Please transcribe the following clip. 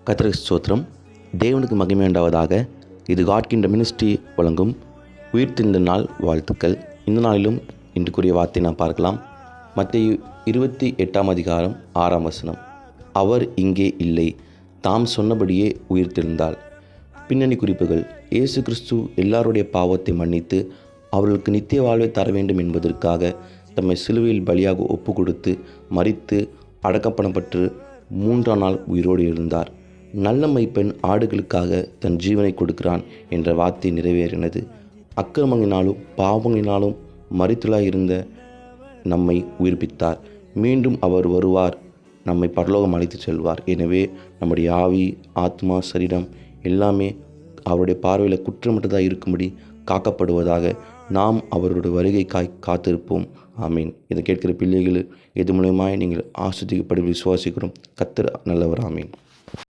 கர்த்தருக்கு ஸ்தோத்திரம். தேவனுக்கு மகிமை உண்டாவதாக. இது காட் கிங்டம் மினிஸ்ட்ரி வழங்கும் உயிர்த்தெழுந்த நாள் வாழ்த்துக்கள். இந்த நாளிலும் இன்றுக்குரிய வார்த்தை நாம் பார்க்கலாம். மத்தேயு 28:6 அவர் இங்கே இல்லை, தாம் சொன்னபடியே உயிர்த்தெழுந்தாள். பின்னணி குறிப்புகள்: இயேசு கிறிஸ்து எல்லாருடைய பாவத்தை மன்னித்து அவர்களுக்கு நித்திய வாழ்வை தர வேண்டும் என்பதற்காக தம்மை சிலுவையில் பலியாக ஒப்பு கொடுத்து மரித்து அடக்கப்படப்பட்டு 3ஆம் நாள் உயிரோடு எழுந்தார். நல்ல மெய்ப்பெண் ஆடுகளுக்காக தன் ஜீவனை கொடுக்கிறான் என்ற வார்த்தை நிறைவேறினது. அக்கிரமங்களினாலும் பாவங்களினாலும் மரித்துளாய் இருந்த நம்மை உயிர்ப்பித்தார். மீண்டும் அவர் வருவார், நம்மை பரலோகம் அழைத்து செல்வார். எனவே நம்முடைய ஆவி, ஆத்மா, சரீரம் எல்லாமே அவருடைய பார்வையில் குற்றமற்றதாக இருக்கும்படி காக்கப்படுவதாக. நாம் அவருடைய வருகைக்காய் காத்திருப்போம். ஆமீன். இதை கேட்கிற பிள்ளைகள் இது மூலமாய் நீங்கள் ஆசீர்வதிக்கப்படி விசுவாசிக்கிறோம். கர்த்தர் நல்லவர். ஆமீன்.